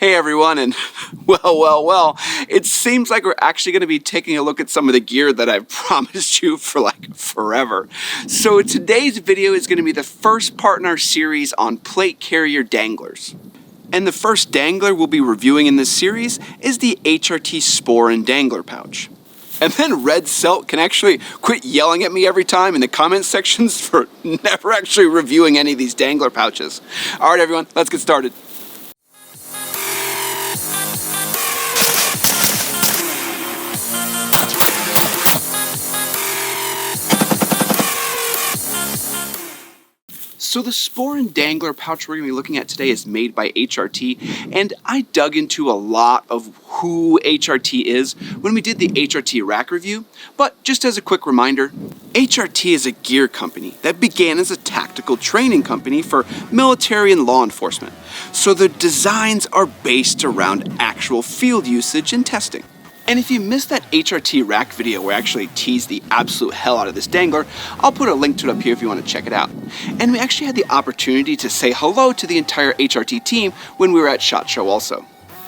Hey everyone, and well, it seems like we're actually going to be taking a look at some of the gear that I've promised you for like forever. So today's video is going to be the first part in our series on plate carrier danglers. And the first dangler we'll be reviewing in this series is the HRT Sporran Dangler pouch. And then Red Celt can actually quit yelling at me every time in the comment sections for never actually reviewing any of these dangler pouches. Alright everyone, let's get started. So the Sporran Dangler pouch we're going to be looking at today is made by HRT, and I dug into a lot of who HRT is when we did the HRT rack review, but just as a quick reminder, HRT is a gear company that began as a tactical training company for military and law enforcement, so the designs are based around actual field usage and testing. And if you missed that HRT rack video where I actually teased the absolute hell out of this dangler, I'll put a link to it up here if you want to check it out. And we actually had the opportunity to say hello to the entire HRT team when we were at SHOT Show also.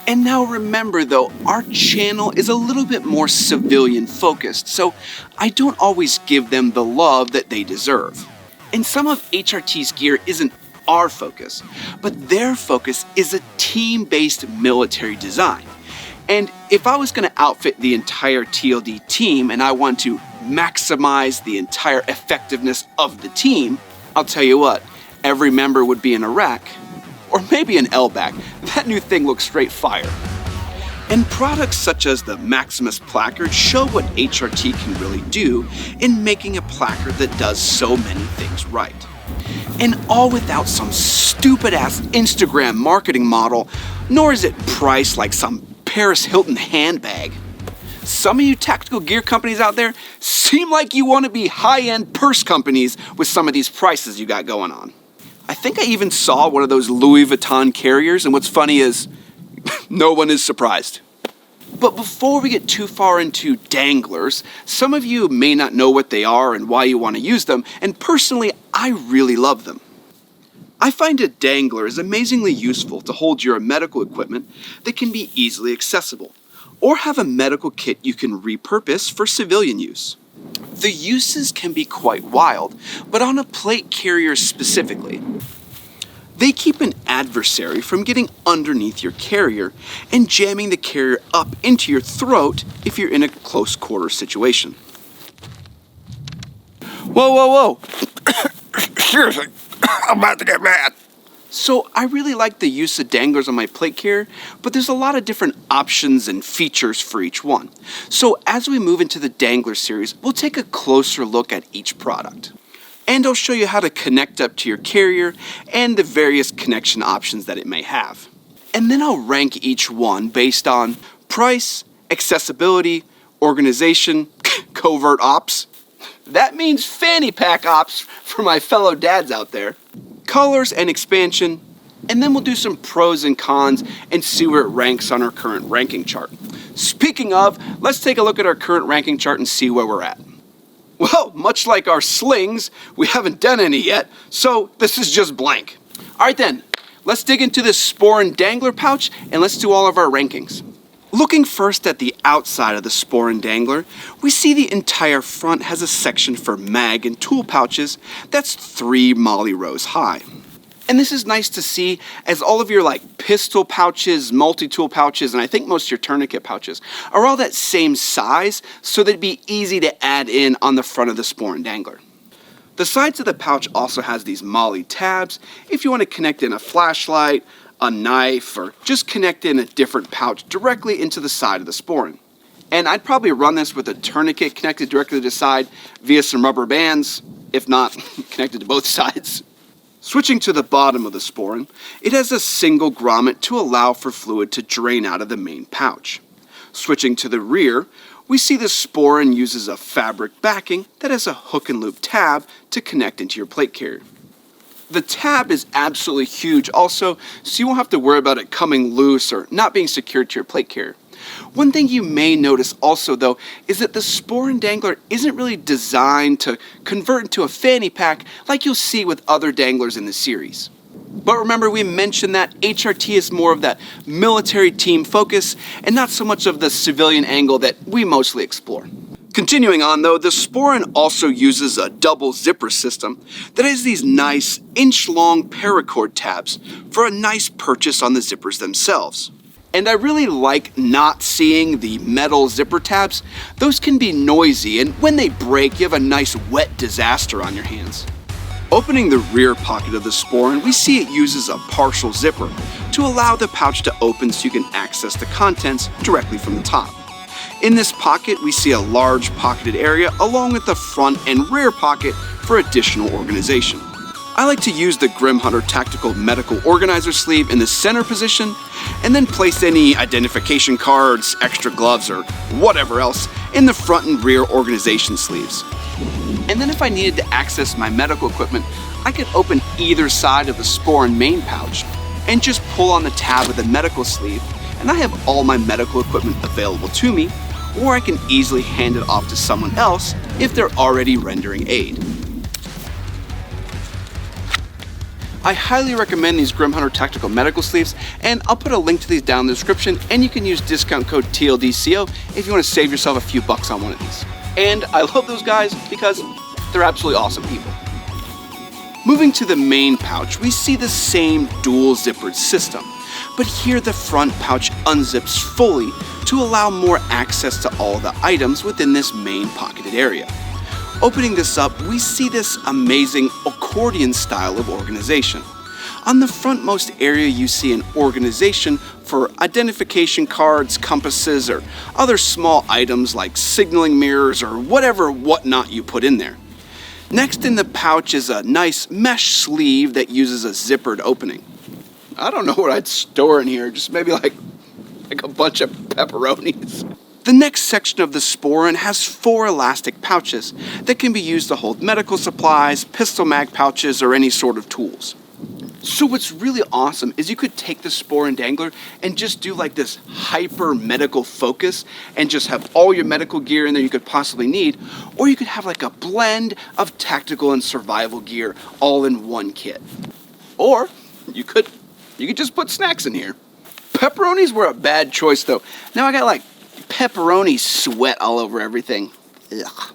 And now remember though, our channel is a little bit more civilian focused, so I don't always give them the love that they deserve. And some of HRT's gear isn't our focus, but their focus is a team-based military design. And if I was going to outfit the entire TLD team and I want to maximize the entire effectiveness of the team, I'll tell you what, every member would be in a rack, or maybe an L-back. That new thing looks straight fire. And products such as the Maximus placard show what HRT can really do in making a placard that does so many things right. And all without some stupid-ass Instagram marketing model, nor is it priced like some Paris Hilton handbag. Some of you tactical gear companies out there seem like you want to be high-end purse companies with some of these prices you got going on. I think I even saw one of those Louis Vuitton carriers, and what's funny is no one is surprised. But before we get too far into danglers, some of you may not know what they are and why you want to use them, and personally, I really love them. I find a dangler is amazingly useful to hold your medical equipment that can be easily accessible, or have a medical kit you can repurpose for civilian use. The uses can be quite wild, but on a plate carrier specifically. They keep an adversary from getting underneath your carrier and jamming the carrier up into your throat if you're in a close quarter situation. Whoa. Seriously. I'm about to get mad. So I really like the use of danglers on my plate carrier, but there's a lot of different options and features for each one. So as we move into the dangler series, we'll take a closer look at each product. And I'll show you how to connect up to your carrier and the various connection options that it may have. And then I'll rank each one based on price, accessibility, organization, covert ops. That means fanny pack ops for my fellow dads out there. Colors and expansion, and then we'll do some pros and cons and see where it ranks on our current ranking chart. Speaking of, let's take a look at our current ranking chart and see where we're at. Well, much like our slings, we haven't done any yet, so this is just blank. Alright then, let's dig into this Sporran Dangler pouch and let's do all of our rankings. Looking first at the outside of the Sporran Dangler, we see the entire front has a section for mag and tool pouches that's 3 molle rows high. And this is nice to see as all of your like pistol pouches, multi-tool pouches, and I think most of your tourniquet pouches are all that same size so that it'd be easy to add in on the front of the Sporran Dangler. The sides of the pouch also has these molle tabs if you want to connect in a flashlight, a knife, or just connect in a different pouch directly into the side of the Sporran. And I'd probably run this with a tourniquet connected directly to the side via some rubber bands, if not connected to both sides. Switching to the bottom of the Sporran, it has a single grommet to allow for fluid to drain out of the main pouch. Switching to the rear, we see the Sporran uses a fabric backing that has a hook and loop tab to connect into your plate carrier. The tab is absolutely huge also, so you won't have to worry about it coming loose or not being secured to your plate carrier. One thing you may notice also though is that the Sporran Dangler isn't really designed to convert into a fanny pack like you'll see with other danglers in the series. But remember, we mentioned that HRT is more of that military team focus and not so much of the civilian angle that we mostly explore. Continuing on though, the Sporran also uses a double zipper system that has these nice inch-long paracord tabs for a nice purchase on the zippers themselves. And I really like not seeing the metal zipper tabs. Those can be noisy, and when they break, you have a nice wet disaster on your hands. Opening the rear pocket of the Sporran, we see it uses a partial zipper to allow the pouch to open so you can access the contents directly from the top. In this pocket, we see a large pocketed area along with the front and rear pocket for additional organization. I like to use the Grim Hunter Tactical Medical Organizer sleeve in the center position and then place any identification cards, extra gloves, or whatever else in the front and rear organization sleeves. And then if I needed to access my medical equipment, I could open either side of the Sporran main pouch and just pull on the tab of the medical sleeve, and I have all my medical equipment available to me, or I can easily hand it off to someone else if they're already rendering aid. I highly recommend these Grim Hunter Tactical Medical Sleeves, and I'll put a link to these down in the description, and you can use discount code TLDco if you want to save yourself a few bucks on one of these. And I love those guys because they're absolutely awesome people. Moving to the main pouch, we see the same dual zippered system, but here the front pouch unzips fully to allow more access to all the items within this main pocketed area. Opening this up, we see this amazing accordion style of organization. On the frontmost area, you see an organization for identification cards, compasses, or other small items like signaling mirrors or whatever whatnot you put in there. Next in the pouch is a nice mesh sleeve that uses a zippered opening. I don't know what I'd store in here, just maybe like a bunch of pepperonis. The next section of the Sporran has 4 elastic pouches that can be used to hold medical supplies, pistol mag pouches, or any sort of tools. So what's really awesome is you could take the Sporran Dangler and just do like this hyper medical focus and just have all your medical gear in there you could possibly need, or you could have like a blend of tactical and survival gear all in one kit. Or you could just put snacks in here. Pepperonis were a bad choice though. Now I got like pepperoni sweat all over everything. Ugh.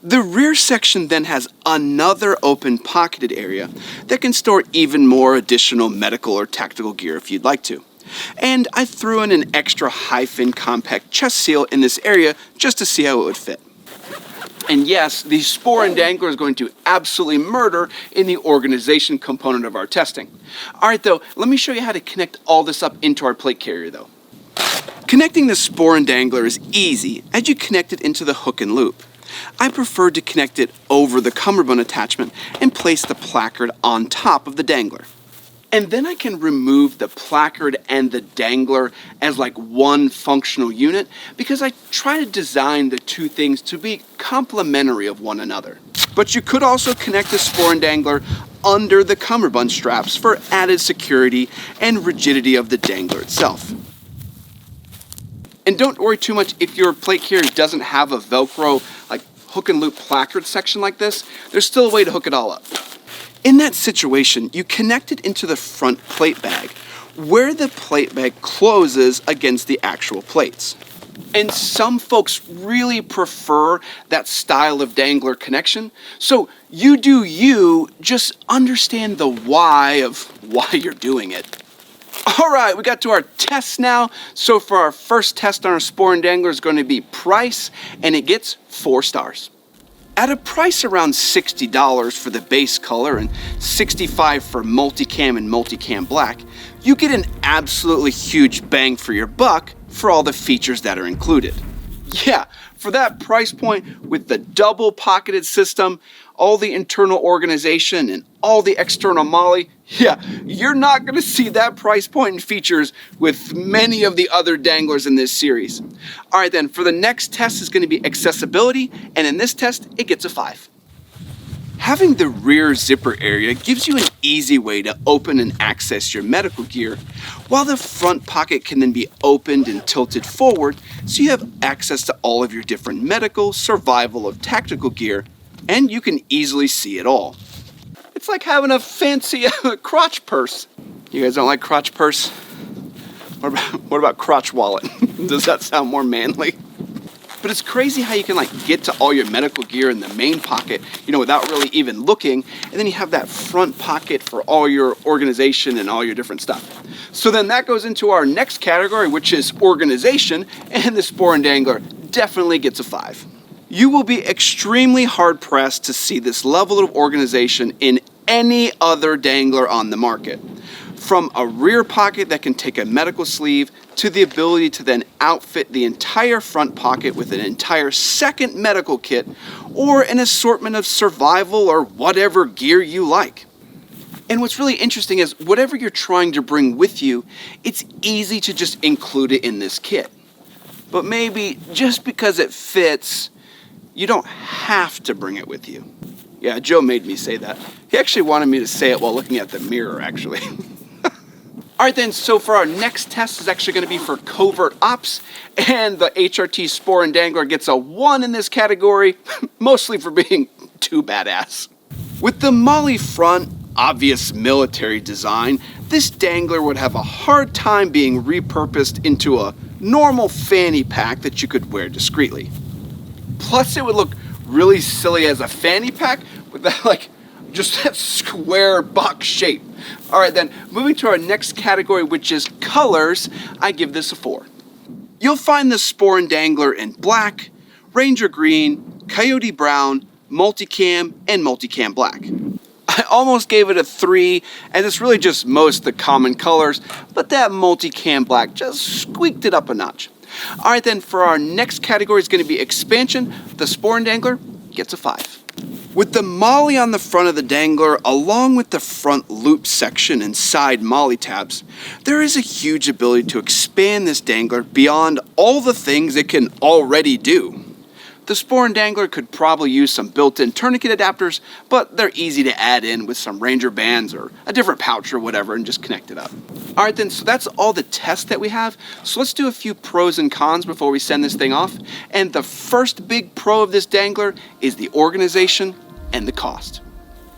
The rear section then has another open pocketed area that can store even more additional medical or tactical gear if you'd like to. And I threw in an extra hyphen compact chest seal in this area just to see how it would fit. And yes, the Sporran Dangler is going to absolutely murder in the organization component of our testing. Alright though, let me show you how to connect all this up into our plate carrier though. Connecting the Sporran Dangler is easy as you connect it into the hook and loop. I prefer to connect it over the cummerbund attachment and place the placard on top of the dangler. And then I can remove the placard and the dangler as like one functional unit because I try to design the two things to be complementary of one another. But you could also connect the Sporran Dangler under the cummerbund straps for added security and rigidity of the dangler itself. And don't worry too much if your plate carrier doesn't have a Velcro like hook and loop placard section like this. There's still a way to hook it all up. In that situation, you connect it into the front plate bag where the plate bag closes against the actual plates. And some folks really prefer that style of dangler connection. So you do you, just understand the why of why you're doing it. Alright, we got to our tests now. So for our first test on our Sporran Dangler is going to be price, and it gets 4 stars. At a price around $60 for the base color and $65 for multicam and multicam black, you get an absolutely huge bang for your buck for all the features that are included. Yeah, for that price point with the double pocketed system, all the internal organization, and all the external molle, yeah, you're not going to see that price point and features with many of the other danglers in this series. Alright then, for the next test is going to be accessibility, and in this test, it gets a 5. Having the rear zipper area gives you an easy way to open and access your medical gear, while the front pocket can then be opened and tilted forward so you have access to all of your different medical, survival, or tactical gear, and you can easily see it all. It's like having a fancy crotch purse. You guys don't like crotch purse? What about crotch wallet? Does that sound more manly? But it's crazy how you can like get to all your medical gear in the main pocket, you know, without really even looking. And then you have that front pocket for all your organization and all your different stuff. So then that goes into our next category, which is organization. And the Sporran Dangler definitely gets a 5. You will be extremely hard pressed to see this level of organization in any other dangler on the market. From a rear pocket that can take a medical sleeve to the ability to then outfit the entire front pocket with an entire second medical kit or an assortment of survival or whatever gear you like. And what's really interesting is whatever you're trying to bring with you, it's easy to just include it in this kit. But maybe just because it fits, you don't have to bring it with you. Yeah, Joe made me say that. He actually wanted me to say it while looking at the mirror, actually. All right then, so for our next test is actually going to be for Covert Ops, and the HRT Sporran Dangler gets a 1 in this category, mostly for being too badass. With the molle front, obvious military design, this dangler would have a hard time being repurposed into a normal fanny pack that you could wear discreetly. Plus it would look really silly as a fanny pack with that just that square box shape. All right then, moving to our next category, which is colors, I give this a 4. You'll find the Sporran Dangler in black, Ranger green, coyote brown, multicam, and multicam black. I almost gave it a 3, as it's really just most of the common colors, but that multicam black just squeaked it up a notch. All right then, for our next category is going to be expansion. The Sporran Dangler gets a 5. With the molle on the front of the dangler, along with the front loop section and side molle tabs, there is a huge ability to expand this dangler beyond all the things it can already do. The Sporran Dangler could probably use some built-in tourniquet adapters, but they're easy to add in with some Ranger bands or a different pouch or whatever and just connect it up. All right then, so that's all the tests that we have. So let's do a few pros and cons before we send this thing off. And the first big pro of this dangler is the organization and the cost.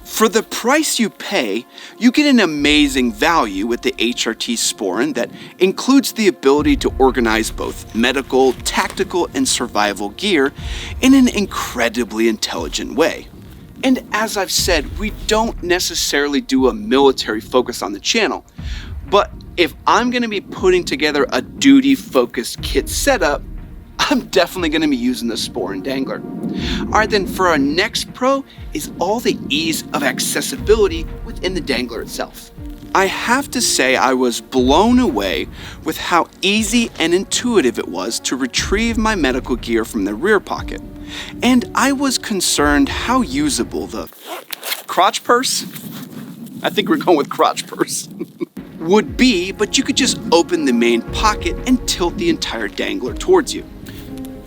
For the price you pay, you get an amazing value with the HRT Sporran that includes the ability to organize both medical, tactical, and survival gear in an incredibly intelligent way. And as I've said, we don't necessarily do a military focus on the channel, but if I'm going to be putting together a duty-focused kit setup, I'm definitely going to be using the Sporran Dangler. All right, then for our next pro is all the ease of accessibility within the dangler itself. I have to say I was blown away with how easy and intuitive it was to retrieve my medical gear from the rear pocket. And I was concerned how usable the crotch purse, I think we're going with crotch purse, would be, but you could just open the main pocket and tilt the entire dangler towards you.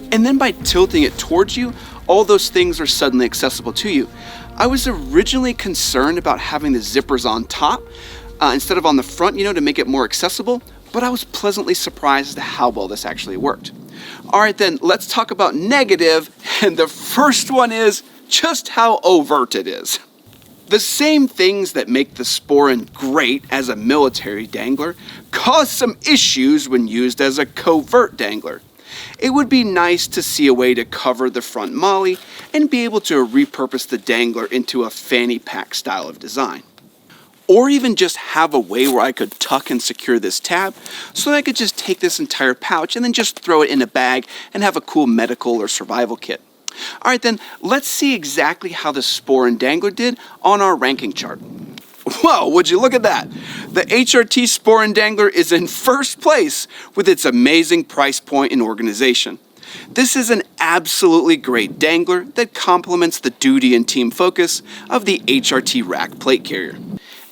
And then by tilting it towards you, all those things are suddenly accessible to you. I was originally concerned about having the zippers on top instead of on the front, to make it more accessible, but I was pleasantly surprised as to how well this actually worked. All right then, let's talk about negative, and the first one is just how overt it is. The same things that make the Sporran great as a military dangler cause some issues when used as a covert dangler. It would be nice to see a way to cover the front molle and be able to repurpose the dangler into a fanny pack style of design. Or even just have a way where I could tuck and secure this tab so that I could just take this entire pouch and then just throw it in a bag and have a cool medical or survival kit. All right then, let's see exactly how the Sporran Dangler did on our ranking chart. Whoa, would you look at that? The HRT Sporran Dangler is in first place with its amazing price point and organization. This is an absolutely great dangler that complements the duty and team focus of the HRT rack plate carrier.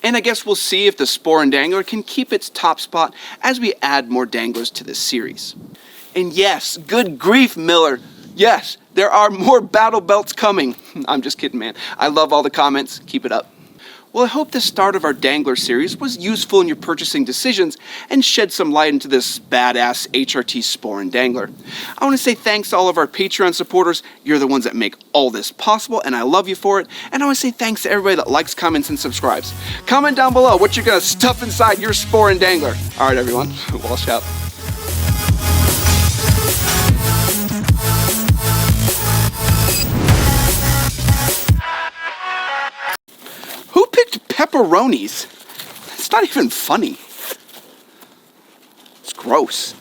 And I guess we'll see if the Sporran Dangler can keep its top spot as we add more danglers to this series. And yes, good grief, Miller. Yes, there are more battle belts coming. I'm just kidding, man. I love all the comments. Keep it up. Well, I hope the start of our Dangler series was useful in your purchasing decisions and shed some light into this badass HRT Sporran Dangler. I want to say thanks to all of our Patreon supporters. You're the ones that make all this possible, and I love you for it. And I want to say thanks to everybody that likes, comments, and subscribes. Comment down below what you're going to stuff inside your Sporran Dangler. All right, everyone, wash out. Who picked pepperonis? It's not even funny. It's gross.